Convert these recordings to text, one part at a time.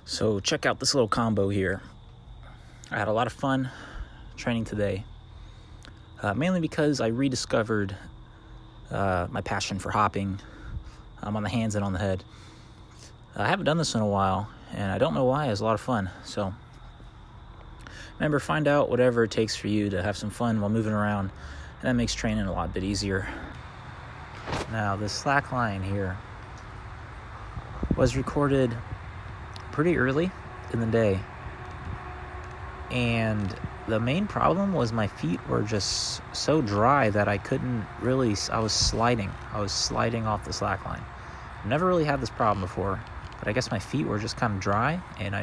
So check out this little combo here. I had a lot of fun training today, mainly because I rediscovered my passion for hopping on the hands and on the head. I haven't done this in a while, and I don't know why. It was a lot of fun. So remember, find out whatever it takes for you to have some fun while moving around, and that makes training a lot bit easier. Now, this slack line here was recorded pretty early in the day, and the main problem was my feet were just so dry that I was sliding off the slack line. Never really had this problem before, but I guess my feet were just kind of dry, and I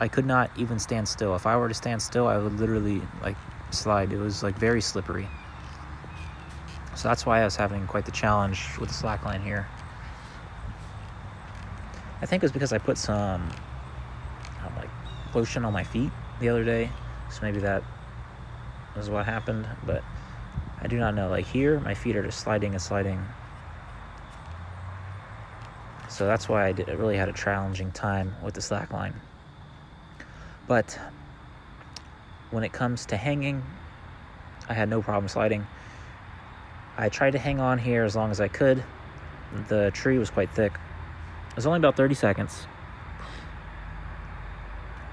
could not even stand still. If I were to stand still, I would literally slide. It was very slippery. So that's why I was having quite the challenge with the slack line here. I think it was because I put some lotion on my feet the other day, so maybe that was what happened, but I do not know. Here, my feet are just sliding and sliding. So that's why I really had a challenging time with the slack line. But when it comes to hanging, I had no problem sliding. I tried to hang on here as long as I could. The tree was quite thick. It was only about 30 seconds,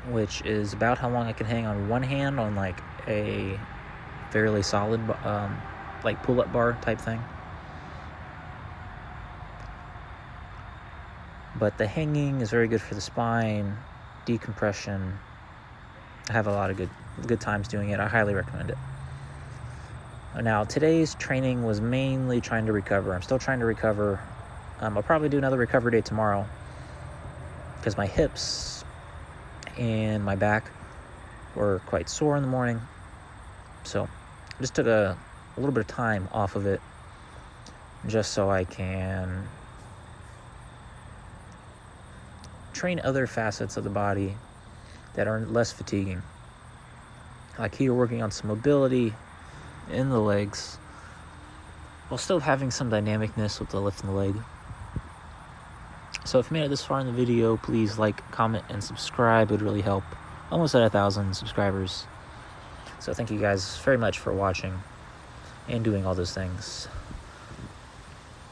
which is about how long I can hang on one hand on a fairly solid pull-up bar type thing. But the hanging is very good for the spine, decompression. I have a lot of good times doing it. I highly recommend it. Now, today's training was mainly trying to recover. I'm still trying to recover. I'll probably do another recovery day tomorrow because my hips and my back were quite sore in the morning. So I just took a little bit of time off of it just so I can train other facets of the body that are less fatiguing. Here, working on some mobility in the legs while still having some dynamicness with the lift in the leg. So if you made it this far in the video, please comment, and subscribe. It would really help. Almost at 1,000 subscribers. So thank you guys very much for watching and doing all those things.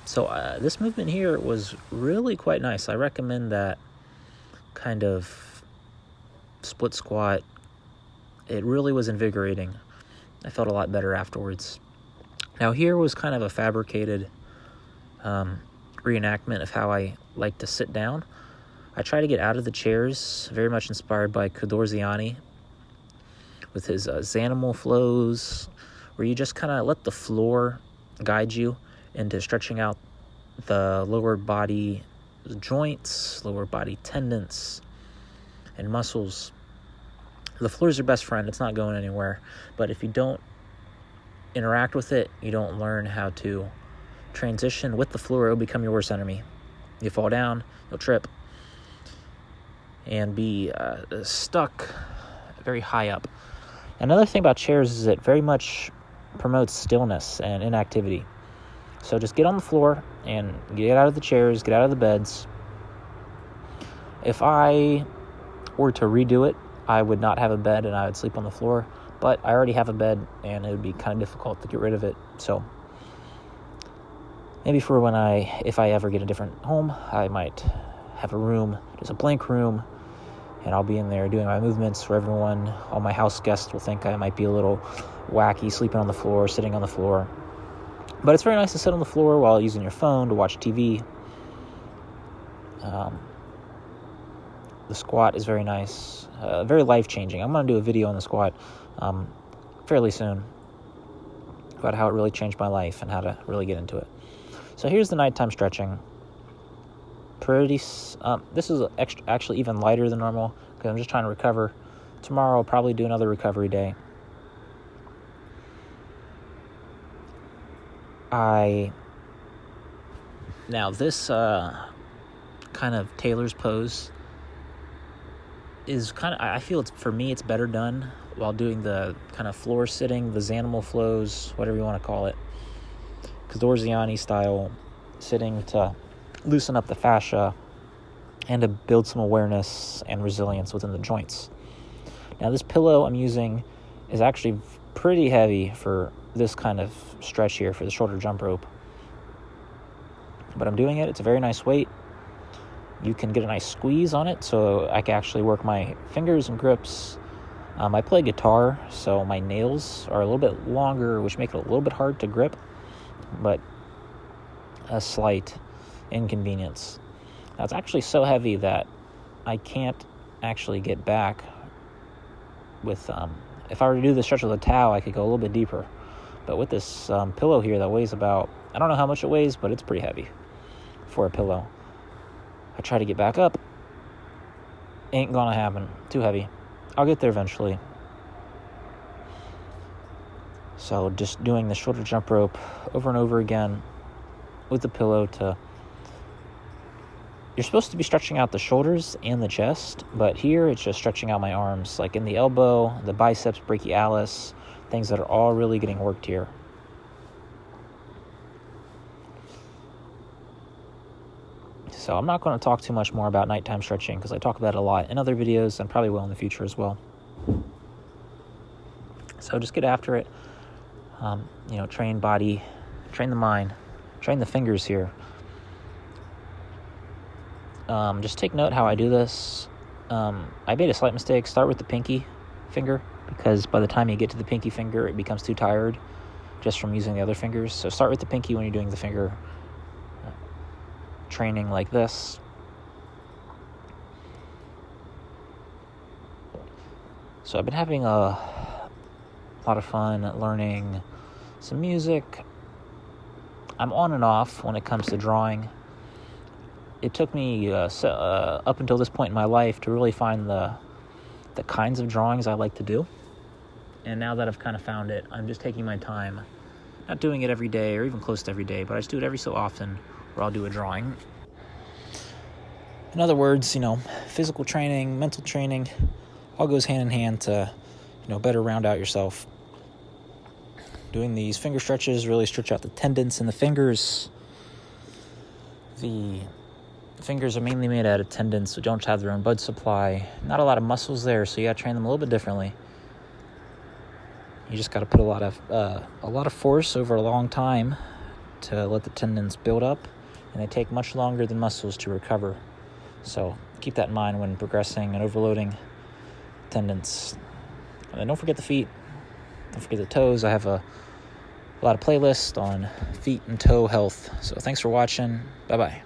So this movement here was really quite nice. I recommend that kind of split squat. It really was invigorating. I felt a lot better afterwards. Now, here was kind of a fabricated reenactment of how I like to sit down. I try to get out of the chairs, very much inspired by Cadorziani with his Zanimal flows, where you just kind of let the floor guide you into stretching out the lower body joints, lower body tendons, and muscles. The floor is your best friend. It's not going anywhere. But if you don't interact with it, you don't learn how to transition with the floor, it'll become your worst enemy. You fall down, you'll trip, and be stuck very high up. Another thing about chairs is it very much promotes stillness and inactivity. So just get on the floor and get out of the chairs, get out of the beds. If I were to redo it, I would not have a bed and I would sleep on the floor, but I already have a bed and it would be kind of difficult to get rid of it. So maybe if I ever get a different home, I might have a room, just a blank room, and I'll be in there doing my movements where all my house guests will think I might be a little wacky, sleeping on the floor, sitting on the floor. But it's very nice to sit on the floor while using your phone to watch TV. The squat is very nice, very life-changing. I'm going to do a video on the squat fairly soon about how it really changed my life and how to really get into it. So here's the nighttime stretching. This is actually even lighter than normal because I'm just trying to recover. Tomorrow I'll probably do another recovery day. Now this kind of Taylor's pose is I feel it's better done while doing the kind of floor sitting, the Zanimal flows, whatever you want to call it, Cadorziani style sitting to loosen up the fascia and to build some awareness and resilience within the joints. Now, this pillow I'm using is actually pretty heavy for this kind of stretch here, for the shoulder jump rope. But I'm doing it. It's a very nice weight. You can get a nice squeeze on it, so I can actually work my fingers and grips. I play guitar, so my nails are a little bit longer, which make it a little bit hard to grip, but a slight inconvenience. Now, it's actually so heavy that I can't actually get back with, if I were to do the stretch with a towel, I could go a little bit deeper. But with this pillow here that weighs about, I don't know how much it weighs, but it's pretty heavy for a pillow. I try to get back up. Ain't gonna happen. Too heavy. I'll get there eventually. So just doing the shoulder jump rope over and over again with the pillow you're supposed to be stretching out the shoulders and the chest, but here it's just stretching out my arms, like in the elbow, the biceps brachialis, things that are all really getting worked here. So I'm not going to talk too much more about nighttime stretching because I talk about it a lot in other videos and probably will in the future as well. So just get after it. Train body, train the mind, train the fingers here. Just take note how I do this. I made a slight mistake. Start with the pinky finger, because by the time you get to the pinky finger, it becomes too tired just from using the other fingers. So start with the pinky when you're doing the finger training like this. So I've been having a lot of fun learning some music. I'm on and off when it comes to drawing. It took me up until this point in my life to really find the kinds of drawings I like to do. And now that I've kind of found it, I'm just taking my time, not doing it every day or even close to every day, but I just do it every so often where I'll do a drawing. In other words, physical training, mental training, all goes hand in hand to, better round out yourself. Doing these finger stretches really stretch out the tendons in the fingers. The fingers are mainly made out of tendons, so don't have their own blood supply. Not a lot of muscles there, so you got to train them a little bit differently. You just got to put a lot of force over a long time to let the tendons build up, and they take much longer than muscles to recover. So keep that in mind when progressing and overloading tendons. And then don't forget the feet. Don't forget the toes. I have a lot of playlists on feet and toe health. So thanks for watching. Bye-bye.